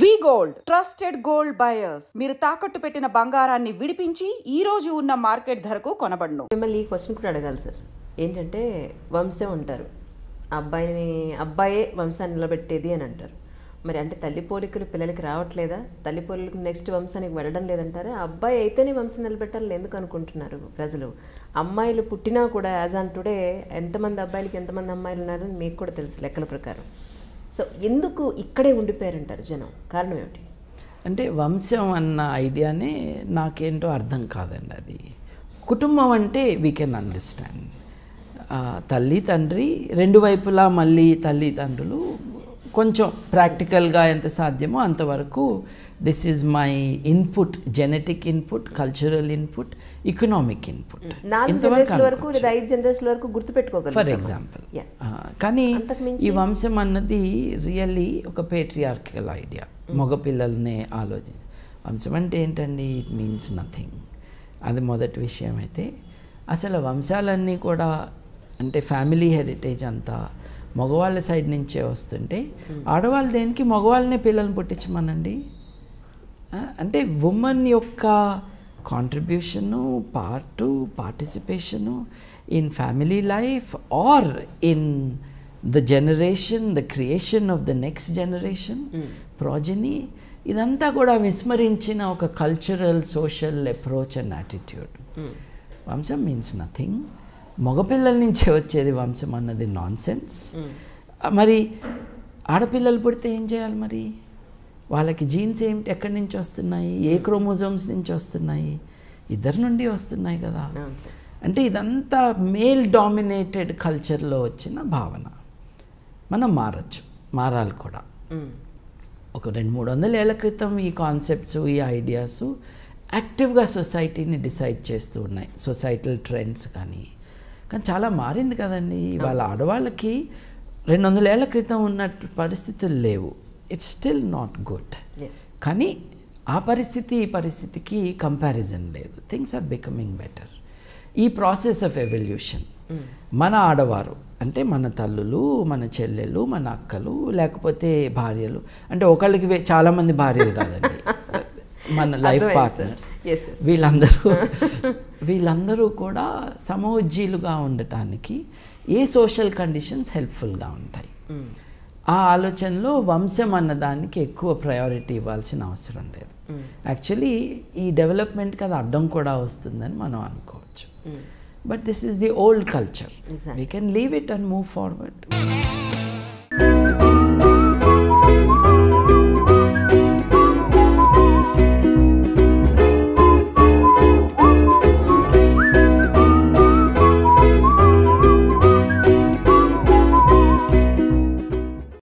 వి gold trusted gold buyers. మీరు తాకట్టు పెట్టిన బంగారాన్ని విడిపించి ఈ రోజు ఉన్న మార్కెట్ ధరకు కొనబడును. మిమ్మల్ని ఈ క్వశ్చన్ కూడా అడగాలి సార్. ఏంటంటే వంశం అంటారు, అబ్బాయే వంశాన్ని నిలబెట్టేది అని అంటారు. మరి అంటే తల్లి పోలికలు పిల్లలకి రావట్లేదా? తల్లి పోలికలు నెక్స్ట్ వంశానికి వెళ్ళడం లేదంటారా? అబ్బాయి అయితేనే వంశం నిలబెట్టాలని ఎందుకు అనుకుంటున్నారు ప్రజలు? అమ్మాయిలు పుట్టినా కూడా యాజ్ ఆన్ టుడే ఎంతమంది అబ్బాయిలకి ఎంతమంది అమ్మాయిలు ఉన్నారని మీకు కూడా తెలుసు లెక్కల ప్రకారం. సో ఎందుకు ఇక్కడే ఉండిపోయారంటారు జనం? కారణం ఏమిటి? అంటే వంశం అన్న ఐడియానే నాకేంటో అర్థం కాదండి. అది కుటుంబం అంటే వీ కెన్ అండర్స్టాండ్. తల్లి తండ్రి రెండు వైపులా, మళ్ళీ తల్లిదండ్రులు కొంచెం ప్రాక్టికల్గా ఎంత సాధ్యమో అంతవరకు this is my input, genetic input, cultural input, economic input. For example. కానీ ఈ వంశం అన్నది రియల్లీ ఒక పేట్రియార్కికల్ ఐడియా. మగపిల్లల్నే ఆలోచించి వంశం అంటే ఏంటండి? It means nothing. అది మొదటి విషయం. అయితే అసలు వంశాలన్నీ కూడా అంటే ఫ్యామిలీ హెరిటేజ్ అంతా మగవాళ్ళ సైడ్ నుంచే వస్తుంటే ఆడవాళ్ళు దేనికి మగవాళ్ళనే పిల్లల్ని పుట్టించమనండి. అంటే ఉమెన్ యొక్క contribution, participation in family life or in the generation, the creation of the next generation, progeny, ఇదంతా కూడా విస్మరించిన ఒక cultural social approach and attitude. వంశం మీన్స్ నథింగ్. మగపిల్లల నుంచే వచ్చేది వంశం అన్నది నాన్ సెన్స్. మరి ఆడపిల్లలు పుడితే ఏం చేయాలి? మరి వాళ్ళకి జీన్స్ ఏమిటి, ఎక్కడి నుంచి వస్తున్నాయి, ఏ క్రోమోజోమ్స్ నుంచి వస్తున్నాయి? ఇద్దరి నుండి వస్తున్నాయి కదా. అంటే ఇదంతా మేల్ డామినేటెడ్ కల్చర్లో వచ్చిన భావన. మనం మారాలి కూడా. ఒక 200-300 ఏళ్ల క్రితం ఈ కాన్సెప్ట్స్, ఈ ఐడియాస్ యాక్టివ్గా సొసైటీని డిసైడ్ చేస్తూ ఉన్నాయి. సొసైటల్ ట్రెండ్స్ కానీ చాలా మారింది కదండి. వాళ్ళ ఆడవాళ్ళకి 200 ఏళ్ల క్రితం ఉన్న పరిస్థితులు లేవు. It's still not good. కానీ ఆ పరిస్థితి ఈ పరిస్థితికి కంపారిజన్ లేదు. Things are becoming better. ఈ ప్రాసెస్ ఆఫ్ ఎవల్యూషన్ మన ఆడవారు అంటే మన తల్లులు, మన చెల్లెలు, మన అక్కలు, లేకపోతే భార్యలు, అంటే ఒకళ్ళకి చాలామంది భార్యలు కాదండి, మన లైఫ్ పార్ట్నర్స్, వీళ్ళందరూ కూడా సమోజ్జీలుగా ఉండటానికి ఏ సోషల్ కండిషన్స్ హెల్ప్ఫుల్గా ఉంటాయి. ఆ ఆలోచనలో వంశం అన్నదానికి ఎక్కువ ప్రయారిటీ ఇవ్వాల్సిన అవసరం లేదు. యాక్చువల్లీ ఈ డెవలప్మెంట్కి అది అడ్డం కూడా వస్తుందని మనం అనుకోవచ్చు. But this is the old culture. We can leave it and move forward.